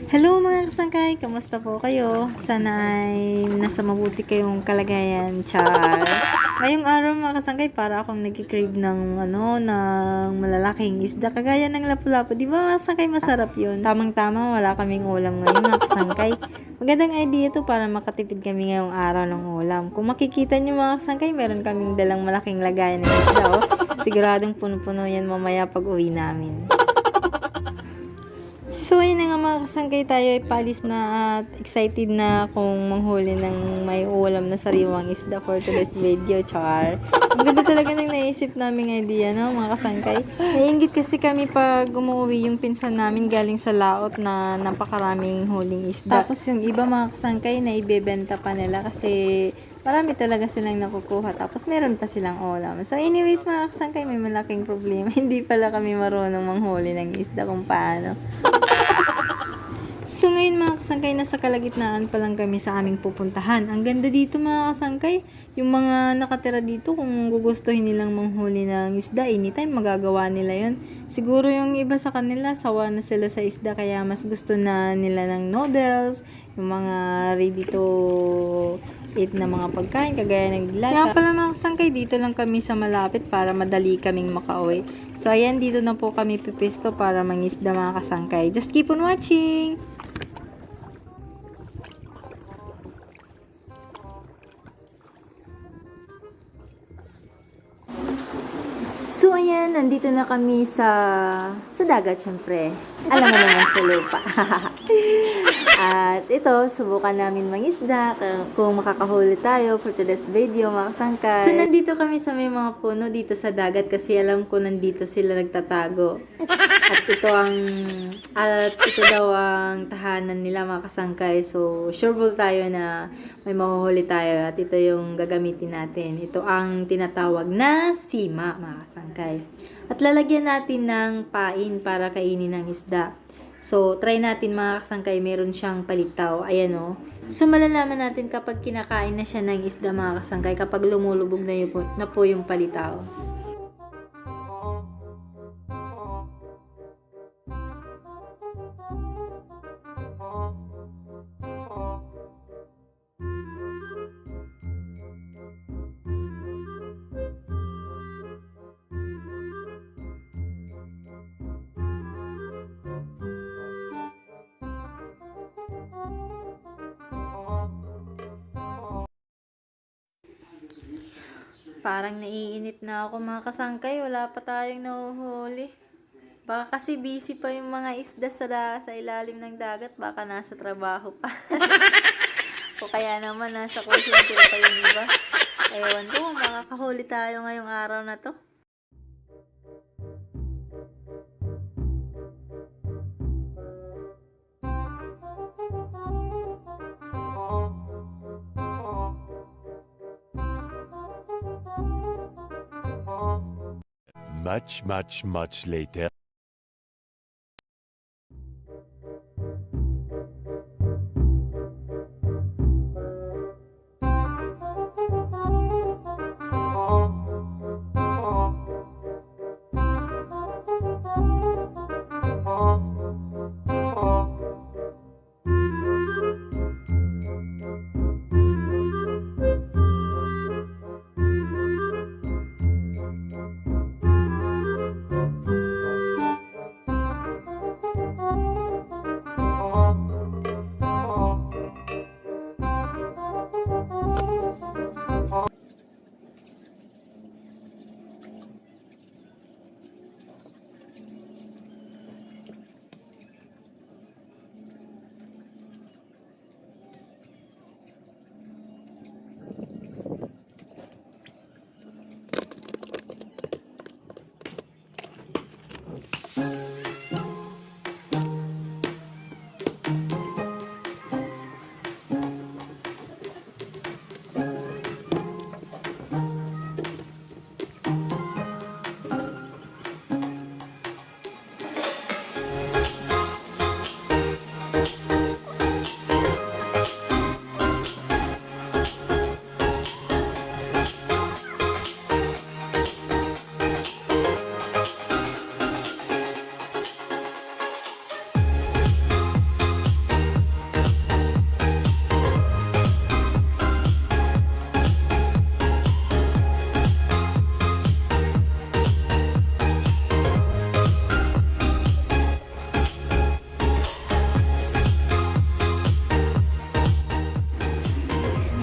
Hello mga kasangkay, kamusta po kayo? Sana ay nasa mabuti kayong kalagayan, char. Ngayong araw mga kasangkay, para akong nagki-crave ng ng malalaking isda kagaya ng lapu-lapu. Di ba mga kasangkay, masarap 'yun? Tamang-tama, wala kaming ulam ngayon mga kasangkay. Magandang idea to para makatipid kami ngayong araw ng ulam. Kung makikita niyo mga kasangkay, meron kaming dalang malaking lagayan ng isda, oh. Siguradong puno-puno yan mamaya pag uwi namin. So, ayun na nga mga kasangkay, tayo ay paalis na at excited na kung manghuli ng may ulam na sariwang isda for today's video, char. Ang ganda talaga ng naisip naming idea, no, mga kasangkay. Naiingit kasi kami pag umuwi yung pinsan namin galing sa laot na napakaraming huling isda. Tapos yung iba mga kasangkay na ibebenta pa nila kasi marami talaga silang nakukuha. Tapos meron pa silang ulam. So anyways mga kasangkay, may malaking problema. Hindi pala kami marunong manghuli ng isda kung paano. So ngayon mga kasangkay, nasa kalagitnaan pa lang kami sa aming pupuntahan. Ang ganda dito mga kasangkay. Yung mga nakatira dito, kung gugustuhin nilang manghuli ng isda, anytime magagawa nila yon. Siguro yung iba sa kanila, sawa na sila sa isda, kaya mas gusto na nila ng noodles, yung mga ready to eat na mga pagkain, kagaya ng dilata. Kaya pala mga kasangkay, dito lang kami sa malapit para madali kaming makauwi. So ayan, dito na po kami pipisto para mangisda mga kasangkay. Just keep on watching! So, ayan, nandito na kami sa dagat, syempre. Alam mo naman sa lupa. At ito, subukan namin mangisda kung makakahuli tayo for today's video, mga kasangkay. So, nandito kami sa may mga puno dito sa dagat kasi alam ko nandito sila nagtatago. At ito daw ang tahanan nila, mga kasangkay. So, sure tayo na may mahuhuli tayo at ito yung gagamitin natin. Ito ang tinatawag na sima, mga kasangkay. At lalagyan natin ng pain para kainin ng isda. So, try natin mga kasangkay, meron siyang palitaw. Ayan o. So, malalaman natin kapag kinakain na siya ng isda, mga kasangkay, kapag lumulubog na po yung palitaw. Parang naiinip na ako mga kasangkay, wala pa tayong nahuhuli. Baka kasi busy pa yung mga isda sa ilalim ng dagat, baka nasa trabaho pa. O kaya naman nasa call center pa yung iba. Ewan ko kung makakahuli tayo ngayong araw na to. Much later.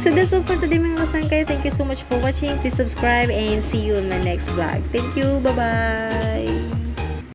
So that's all for today mga kasangkay. Thank you so much for watching. Please subscribe and see you in my next vlog. Thank you. Bye-bye.